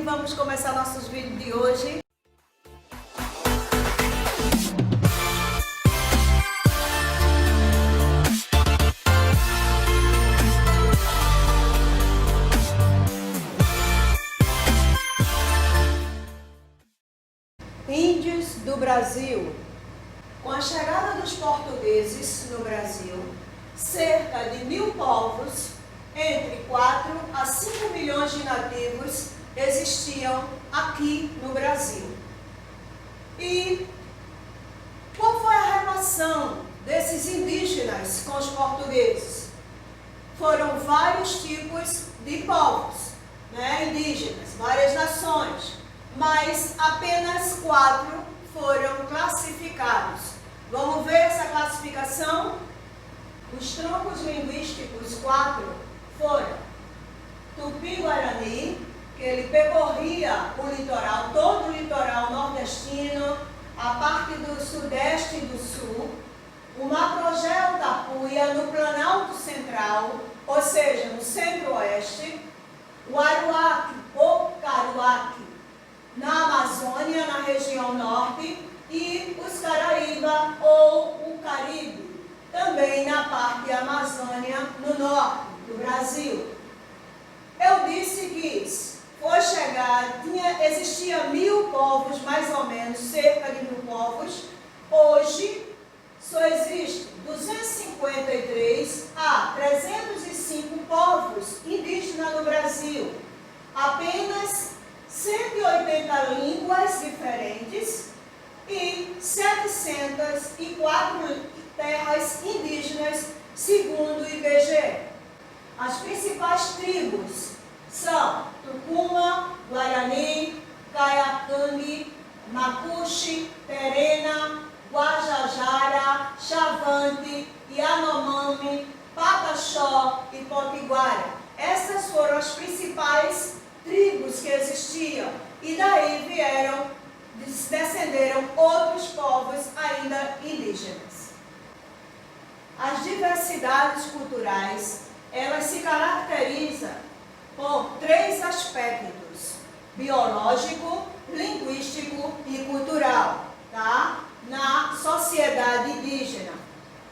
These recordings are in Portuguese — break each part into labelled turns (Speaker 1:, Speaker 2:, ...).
Speaker 1: vamos começar nossos vídeos de hoje. Índios do Brasil. Com a chegada dos portugueses no Brasil, cerca de 1000 povos, entre 4 a 5 milhões de nativos, existiam aqui no Brasil. E qual foi a relação desses indígenas com os portugueses? Foram vários tipos de povos, indígenas, várias nações, mas apenas 4 foram classificados. Vamos ver essa classificação? Os troncos linguísticos 4 foram Tupi-Guarani, que ele percorria o litoral, todo o litoral nordestino, a parte do sudeste e do sul, o Maprogel-Tapuia no Planalto Central, ou seja, no centro-oeste, o Aruaque ou Caruaque na Amazônia, na região norte, e os Caraíba ou o Caribe, também na parte da Amazônia, no norte do Brasil. Eu disse que foi chegar, existia 1000 povos, mais ou menos, cerca de 1000 povos. Hoje, só existem 253 a 305 povos indígenas no Brasil. Apenas 180 línguas diferentes e 704 terras indígenas, segundo o IBGE. As principais tribos são Tucumã, Guarani, Caiacangue, Macuxi, Terena, Guajajara, Xavante, Yanomami, Pataxó e Potiguara. Essas foram as principais tribos que existiam, e daí descenderam outros povos ainda indígenas. As diversidades culturais, elas se caracterizam por 3 aspectos: biológico, linguístico e cultural, na sociedade indígena.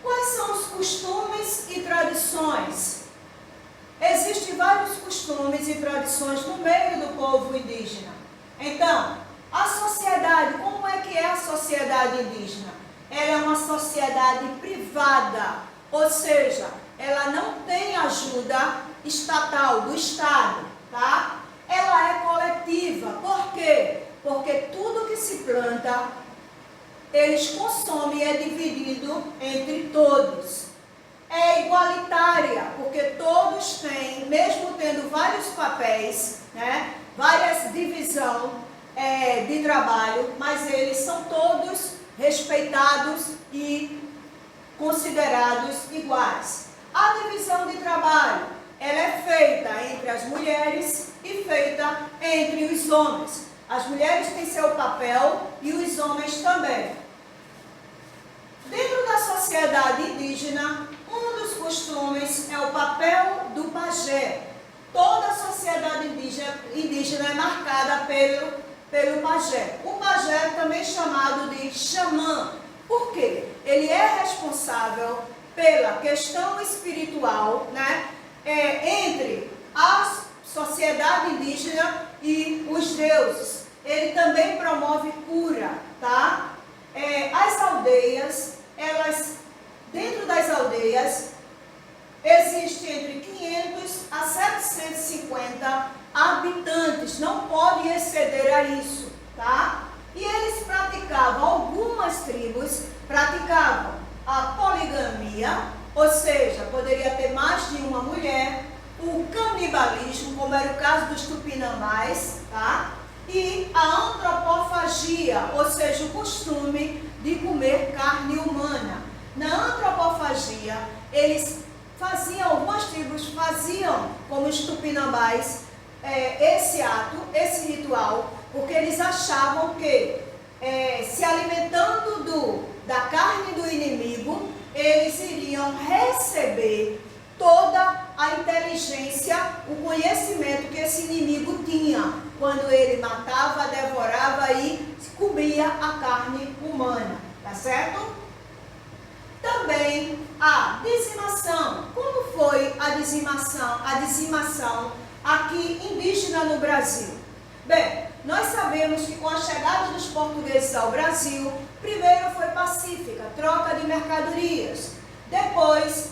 Speaker 1: Quais são os costumes e tradições? Existem vários costumes e tradições no meio do povo indígena. Então, a sociedade, como é que é a sociedade indígena? Ela é uma sociedade privada, ou seja, ela não tem ajuda estatal, do Estado, Ela é coletiva. Por quê? Porque tudo que se planta, eles consomem e é dividido entre todos. É igualitária, porque todos têm, mesmo tendo vários papéis, várias divisões de trabalho, mas eles são todos respeitados e considerados iguais. A divisão de trabalho, ela é feita entre as mulheres e feita entre os homens. As mulheres têm seu papel e os homens também. Dentro da sociedade indígena, um dos costumes é o papel do pajé. Toda a sociedade indígena é marcada pelo pajé. O pajé é também chamado de xamã. Por quê? Ele é responsável pela questão espiritual, entre a sociedade indígena e os deuses. Ele também promove cura, As aldeias, dentro das aldeias, existe entre 500 a 750 habitantes, não pode exceder a isso, E eles praticavam, algumas tribos praticavam a poligamia, ou seja, poderia ter mais de uma mulher, o canibalismo, como era o caso dos tupinambás, e a antropofagia, ou seja, o costume de comer carne humana. Na antropofagia, algumas tribos faziam, como os tupinambás, esse ato, esse ritual, porque eles achavam que, se alimentando da carne do inimigo, eles iriam receber toda a inteligência, o conhecimento que esse inimigo tinha. quando ele matava, devorava e comia a carne humana, tá certo? Também a dizimação. Como foi a dizimação aqui indígena no Brasil? Bem, nós sabemos que com a chegada dos portugueses ao Brasil, primeiro foi pacífica, troca de mercadorias. Depois,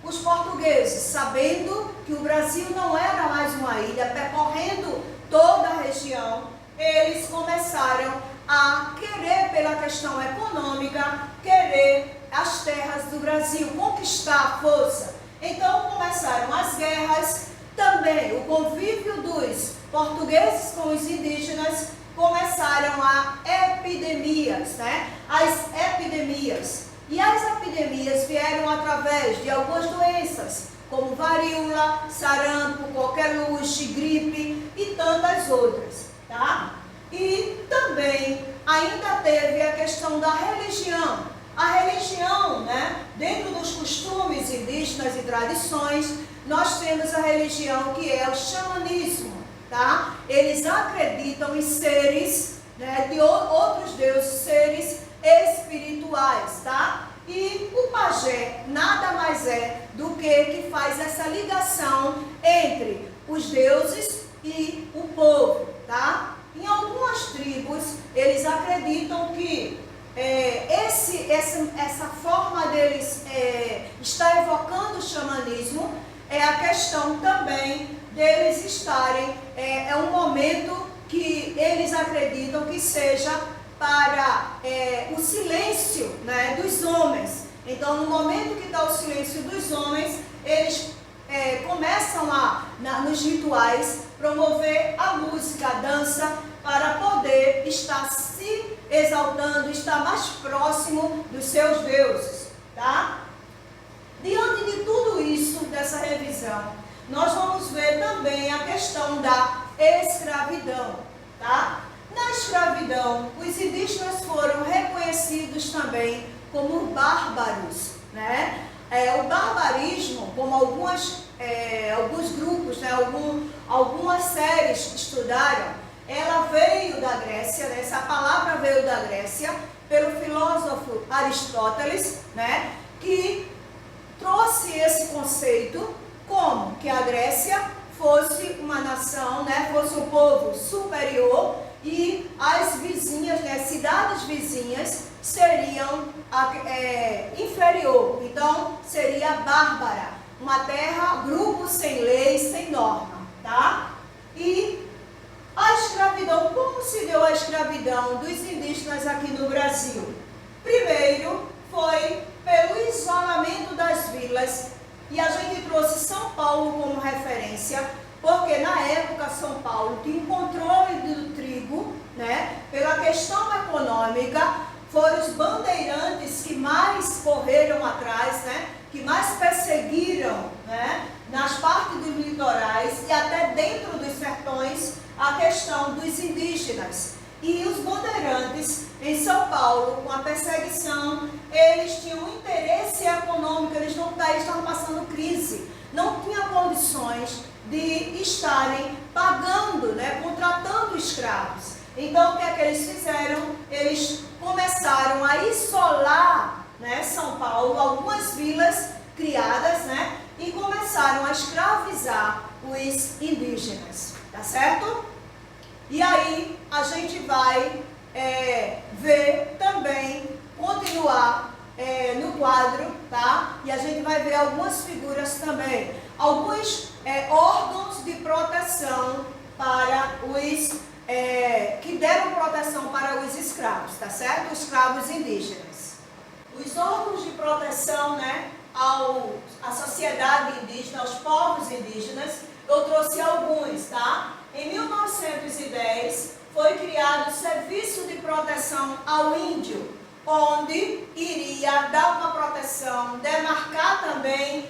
Speaker 1: os portugueses, sabendo que o Brasil não era mais uma ilha, percorrendo toda a região, eles começaram a querer, pela questão econômica, querer as terras do Brasil, conquistar a força. Então começaram as guerras, também o convívio dos portugueses com os indígenas, começaram a epidemias, né? As epidemias. E as epidemias vieram através de algumas doenças, como varíola, sarampo, coqueluche, gripe e tantas outras, tá? E também ainda teve a questão da religião. A religião, né? Dentro dos costumes indígenas e tradições, nós temos a religião que é o xamanismo, tá? Eles acreditam em seres, né, de outros deuses, seres espirituais, tá? E o pajé nada mais é do que faz essa ligação entre os deuses e o povo, tá? Em algumas tribos, eles acreditam que essa forma deles estar evocando o xamanismo é a questão também deles estarem, é um momento que eles acreditam que seja para o silêncio, né, dos homens. Então, no momento que está o silêncio dos homens, eles começam nos rituais, promover a música, a dança, para poder estar se exaltando, estar mais próximo dos seus deuses, tá? Diante de tudo isso, dessa revisão, nós vamos ver também a questão da escravidão, tá? Na escravidão, os indígenas foram reconhecidos também como bárbaros, né? O barbarismo, como alguns grupos, né, algumas séries estudaram, ela veio da Grécia, né? Essa palavra veio da Grécia, pelo filósofo Aristóteles, né? Que trouxe esse conceito como que a Grécia fosse uma nação, né? Fosse um povo superior e as vizinhas, né? As cidades vizinhas seriam inferior. Então, seria bárbara, uma terra, grupo sem lei, sem norma, tá? E a escravidão, como se deu a escravidão dos indígenas aqui no Brasil? Primeiro, foi pelo isolamento das vilas, e a gente trouxe São Paulo como referência, porque na época São Paulo tinha um controle do trigo, né? Pela questão econômica, foram os bandeirantes que mais correram atrás, né? Que mais perseguiram, né? Nas partes dos litorais e até dentro dos sertões, a questão dos indígenas. E os bandeirantes em São Paulo, com a perseguição, eles tinham um interesse econômico, eles estavam passando crise, não tinham condições de estarem pagando, né, contratando escravos. Então, o que é que eles fizeram? Eles começaram a isolar, né, São Paulo, algumas vilas criadas, né, e começaram a escravizar os indígenas, tá certo? E aí a gente vai ver também, continuar no quadro, tá? E a gente vai ver algumas figuras também, alguns órgãos de proteção para os que deram proteção para os escravos, tá certo? Os escravos indígenas. Os órgãos de proteção, né, à sociedade indígena, aos povos indígenas, eu trouxe alguns, tá? Em 1910, foi criado o Serviço de Proteção ao Índio, onde iria dar uma proteção, demarcar também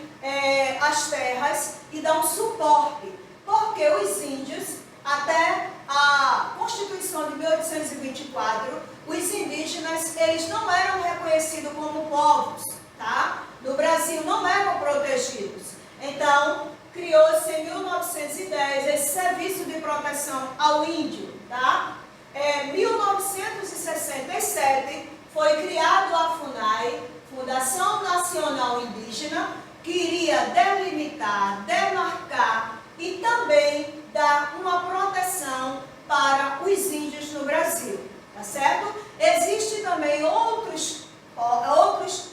Speaker 1: as terras e dar um suporte, porque os índios, até a Constituição de 1824, os indígenas, eles não eram reconhecidos como povos, tá? No Brasil não eram protegidos. Então, criou-se em 1910 esse serviço de proteção ao índio, tá? Em 1967 foi criado a FUNAI, Fundação Nacional Indígena, que iria delimitar, demarcar e também dar uma proteção para os índios no Brasil, tá certo? Existem também outros órgãos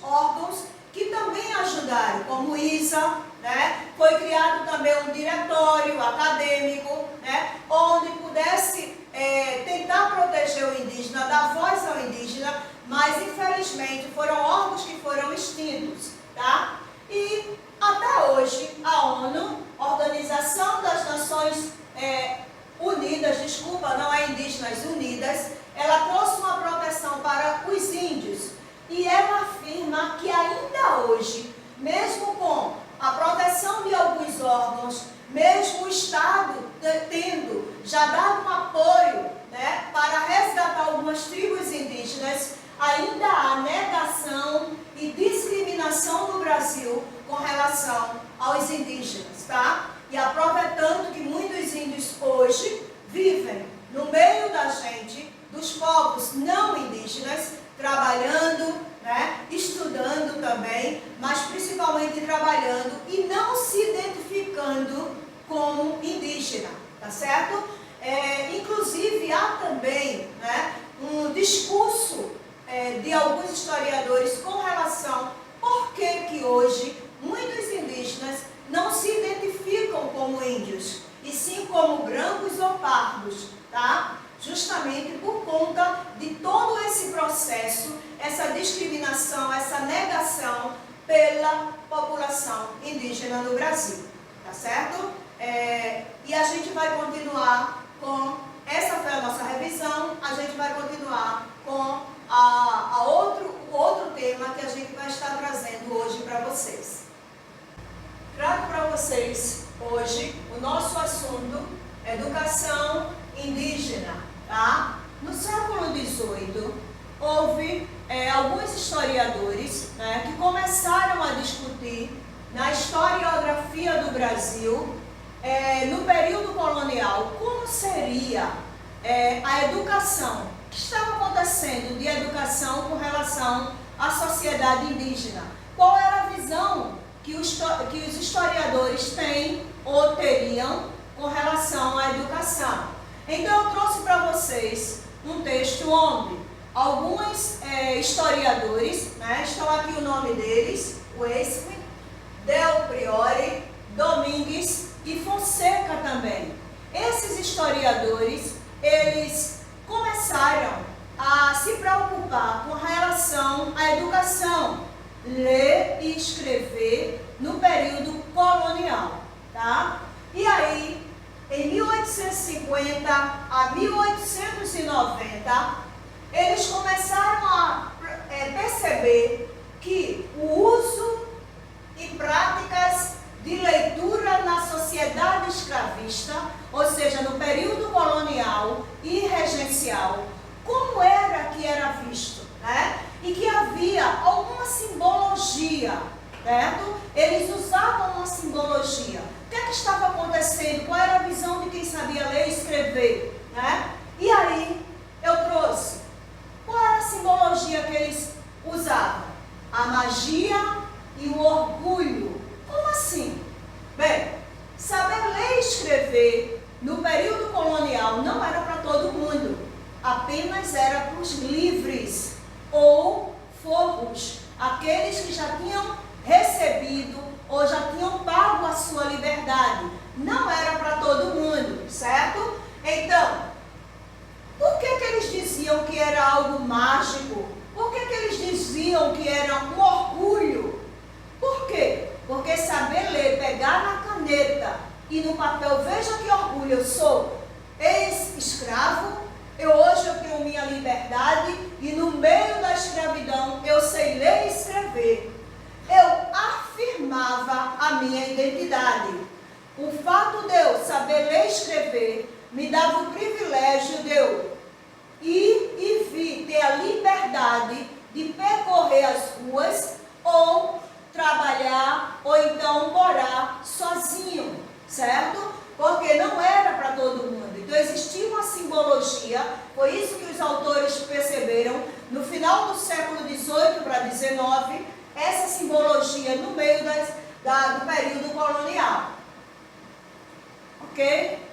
Speaker 1: que também ajudaram, como o ISA, né? Foi criado também um diretório acadêmico, né? Onde pudesse tentar proteger o indígena, dar voz ao indígena, mas infelizmente foram órgãos que foram extintos, tá? E até hoje a ONU, Organização das Nações Unidas, desculpa, não é Indígenas Unidas, ela trouxe uma proteção para os índios e ela afirma que ainda hoje, mesmo com a proteção de alguns órgãos, mesmo o Estado tendo já dado um apoio, né, para resgatar algumas tribos indígenas, ainda há negação e discriminação no Brasil com relação aos indígenas, tá? E aproveitando que muitos índios hoje vivem no meio da gente, dos povos não indígenas, trabalhando, né, estudando também, mas principalmente trabalhando e não se identificando como indígena, tá certo? Inclusive há também, né, um discurso de alguns historiadores com relação por que hoje muitos indígenas não se identificam como índios, e sim como brancos ou pardos, tá? Justamente por conta de todo esse processo, essa discriminação, essa negação pela população indígena no Brasil, tá certo? E a gente vai continuar com, essa foi a nossa revisão, a gente vai continuar com o outro tema que a gente vai estar trazendo hoje para vocês. Trago para vocês hoje o nosso assunto, educação indígena, tá? No século XVIII, houve alguns historiadores, né, que começaram a discutir na historiografia do Brasil, no período colonial, como seria a educação, o que estava acontecendo de educação com relação à sociedade indígena, qual era a visão que os historiadores têm ou teriam com relação à educação. Então eu trouxe para vocês um texto onde alguns historiadores, né, estão aqui o nome deles, Wesley, Del Priore, Domingues e Fonseca também. Esses historiadores, eles começaram a se preocupar com relação à educação, ler e escrever no período colonial, tá? E aí, em 1850 a 1890, eles começaram a perceber que o uso e práticas de leitura na sociedade escravista, ou seja, no período colonial e regencial, como era que era visto, né? E que havia alguma simbologia, certo? Eles usavam uma simbologia. O que é que estava acontecendo? Qual era a visão de quem sabia ler e escrever, né? E aí, eu trouxe. Qual era a simbologia que eles usavam? A magia e o orgulho. Como assim? Bem, saber ler e escrever no período colonial não era para todo mundo. Apenas era para os livres ou forros, aqueles que já tinham recebido ou já tinham pago a sua liberdade. Não era para todo mundo, certo? Então, por que eles diziam que era algo mágico? Por que eles diziam que era um orgulho? Por quê? Porque saber ler, pegar na caneta e no papel, veja que orgulho, eu sou ex-escravo, hoje eu tenho minha liberdade e no meio da escravidão eu sei ler e escrever. Eu afirmava a minha identidade. O fato de eu saber ler e escrever me dava o privilégio de eu ir e vir, ter a liberdade de percorrer as ruas ou trabalhar ou então morar sozinho. certo? Porque não era para todo mundo. Então existia uma simbologia, foi isso que os autores perceberam no final do século XVIII para XIX, essa simbologia no meio do período colonial. Ok?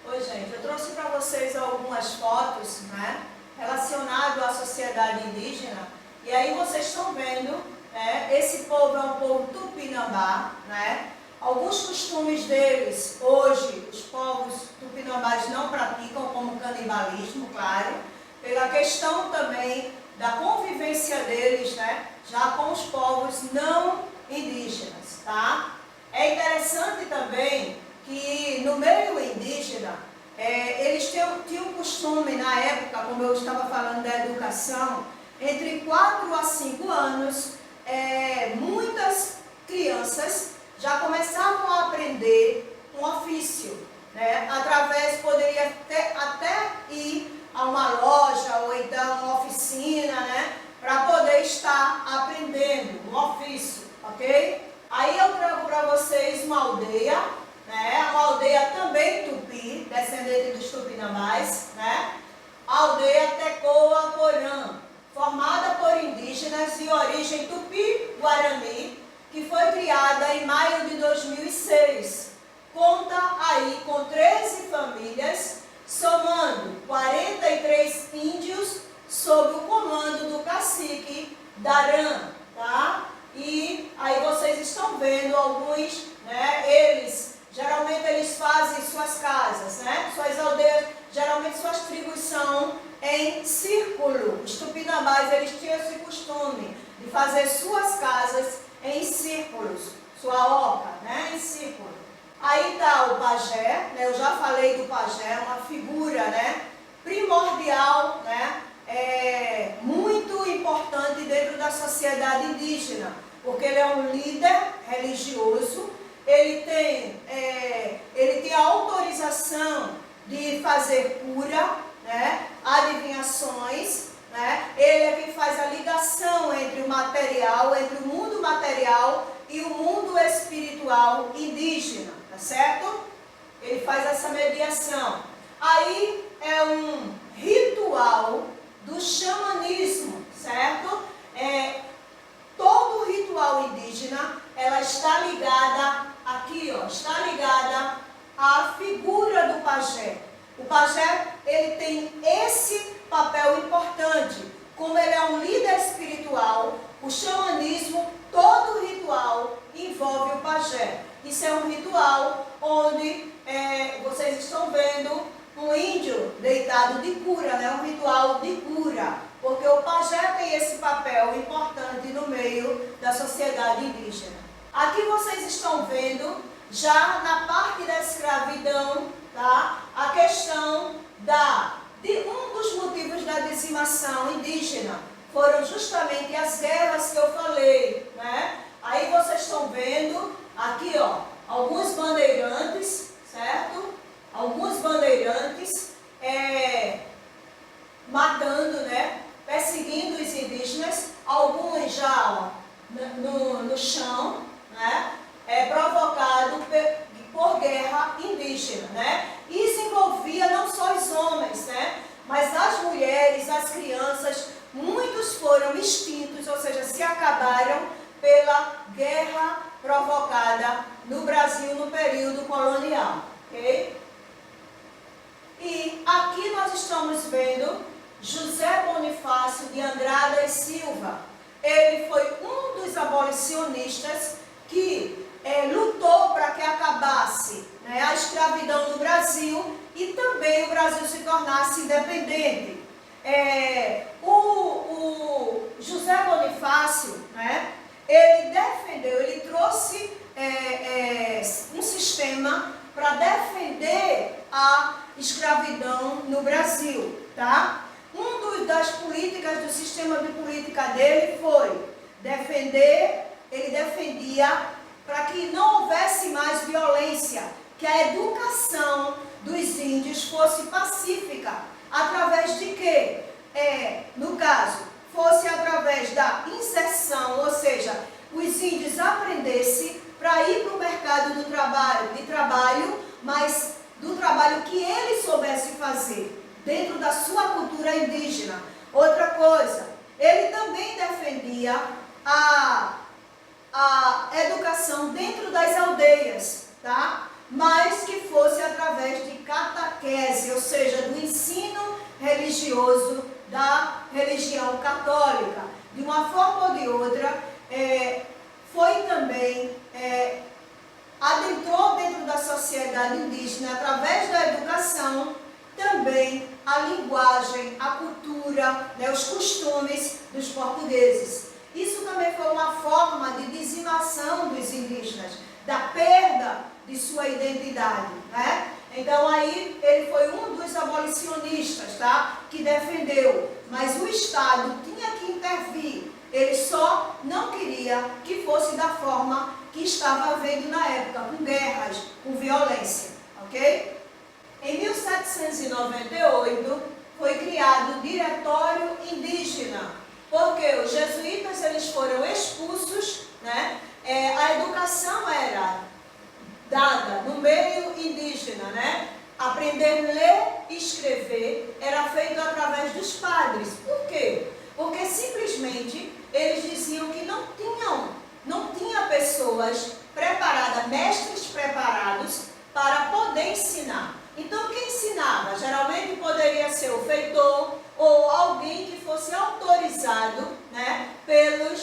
Speaker 1: Oi, gente, eu trouxe para vocês algumas fotos, né, relacionadas à sociedade indígena, e aí vocês estão vendo, né, esse povo é um povo tupinambá, né? Alguns costumes deles, hoje, os povos tupinambás não praticam, como canibalismo, claro, pela questão também da convivência deles, né, já com os povos não indígenas, tá? É interessante também que no meio indígena, eles tinham costume, na época, como eu estava falando da educação, entre 4 a 5 anos, muitas crianças já começavam a aprender um ofício, né? Através, poderia até ir a uma loja ou então uma oficina, né? Para poder estar aprendendo um ofício, ok? Aí eu trago para vocês uma aldeia, né? Uma aldeia também tupi, descendente dos tupinambás, né? A aldeia Tecoa-Porã, formada por indígenas de origem tupi-guarani, que foi criada em maio de 2006. Conta aí com 13 famílias, somando 43 índios sob o comando do cacique Darã, tá? E aí vocês estão vendo alguns, né? Geralmente eles fazem suas casas, né? Suas aldeias, geralmente suas tribos são em círculo. Os tupinambás, eles tinham esse costume de fazer suas casas em círculos, sua oca, né? Em círculo. Aí está o pajé, né? Eu já falei do pajé, uma figura, né, primordial, né? Muito importante dentro da sociedade indígena, porque ele é um líder religioso, ele tem a autorização de fazer cura, né, adivinhações, né? Ele é quem faz a ligação entre o material, entre o mundo material e o mundo espiritual indígena, tá certo? Ele faz essa mediação. Aí é um ritual do xamanismo, certo? Todo ritual indígena, ela está ligada aqui, ó, está ligada à figura do pajé. O pajé, ele tem esse papel importante. Como ele é um líder espiritual, o xamanismo, todo ritual envolve o pajé. Isso é um ritual onde vocês estão vendo um índio deitado de cura, né? Um ritual de cura, porque o pajé tem esse papel importante no meio da sociedade indígena. Aqui vocês estão vendo, já na parte da escravidão, tá? A questão de um dos motivos da dizimação indígena foram justamente as guerras que eu falei, né? Aí vocês estão vendo aqui, ó, alguns bandeirantes, certo? Alguns bandeirantes matando, né? Perseguindo os indígenas, alguns já, ó, no chão, né? Provocado por guerra indígena, né? Isso envolvia não só os homens, né? Mas as mulheres, as crianças, muitos foram extintos, ou seja, se acabaram pela guerra provocada no Brasil no período colonial, ok? E aqui nós estamos vendo José Bonifácio de Andrada e Silva. Ele foi um dos abolicionistas que lutou para que acabasse, né, a escravidão no Brasil e também o Brasil se tornasse independente. O José Bonifácio, né, ele defendeu, ele trouxe um sistema para defender a escravidão no Brasil, tá? Das políticas do sistema de política dele foi ele defendia para que não houvesse mais violência, que a educação dos índios fosse pacífica, através de quê? No caso, fosse através da inserção, ou seja, os índios aprendessem para ir para o mercado de trabalho, mas do trabalho que ele soubesse fazer dentro da sua cultura indígena. Outra coisa, ele também defendia a educação dentro das aldeias, tá? Mas que fosse através de catequese, ou seja, do ensino religioso da religião católica. De uma forma ou de outra, foi também, adentrou dentro da sociedade indígena, através da educação, também a linguagem, a cultura, né, os costumes dos portugueses. Isso também foi uma forma de dizimação dos indígenas, da perda de sua identidade, né? Então aí ele foi um dos abolicionistas, tá? Que defendeu, mas o Estado tinha que intervir. Ele só não queria que fosse da forma que estava havendo na época, com guerras, com violência, ok? Em 1798 foi criado o Diretório Indígena, porque os jesuítas eles foram expulsos, né? A educação era dada no meio indígena, né? Aprender a ler e escrever era feito através dos padres. Por quê? Porque simplesmente eles diziam que não tinha pessoas preparadas, mestres preparados para poder ensinar. Então quem ensinava? Geralmente poderia ser o feitor ou alguém que fosse autorizado, né, pelo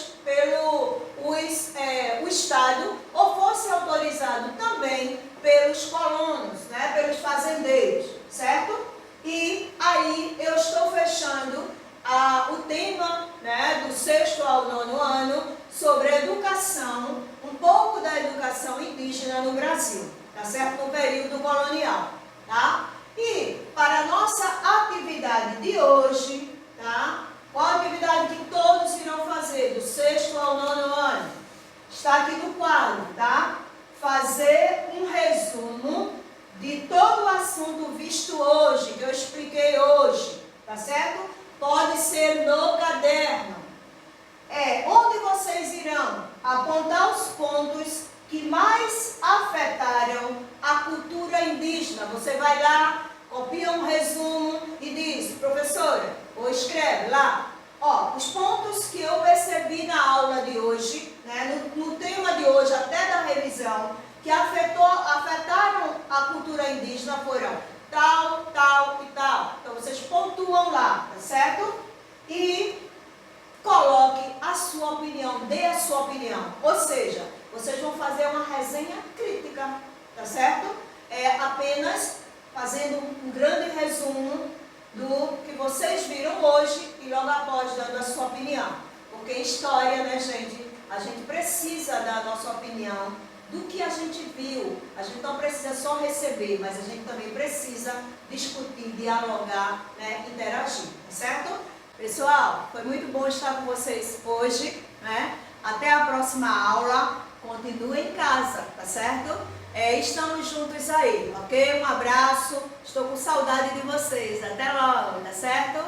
Speaker 1: Estado, ou fosse autorizado também pelos colonos, né, pelos fazendeiros, certo? E aí eu estou fechando o tema, né, do 6º ao 9º ano sobre a educação, um pouco da educação indígena no Brasil, tá certo? No período colonial, tá? E para a nossa atividade de hoje, tá? Qual a atividade que todos irão fazer do 6º ao 9º ano? Está aqui no quadro, tá? Fazer um resumo de todo o assunto visto hoje, que eu expliquei hoje, tá certo? Pode ser no caderno. Onde vocês irão apontar os pontos que mais afetaram a cultura indígena. Você vai lá, copia um resumo e diz, professora, ou escreve lá, os pontos que eu percebi na aula de hoje, né, no tema de hoje, até da revisão, que afetaram a cultura indígena foram tal, tal e tal. Então vocês pontuam lá, tá certo? E coloque a sua opinião, dê a sua opinião. Ou seja, vocês vão fazer uma resenha crítica, tá certo? Apenas fazendo um grande resumo do que vocês viram hoje e logo após dando a sua opinião. Porque em história, né, gente, a gente precisa dar a nossa opinião do que a gente viu. A gente não precisa só receber, mas a gente também precisa discutir, dialogar, né, interagir, tá certo? Pessoal, foi muito bom estar com vocês hoje, né? Até a próxima aula. Continue em casa, tá certo? Estamos juntos aí, ok? Um abraço. Estou com saudade de vocês. Até logo, tá certo?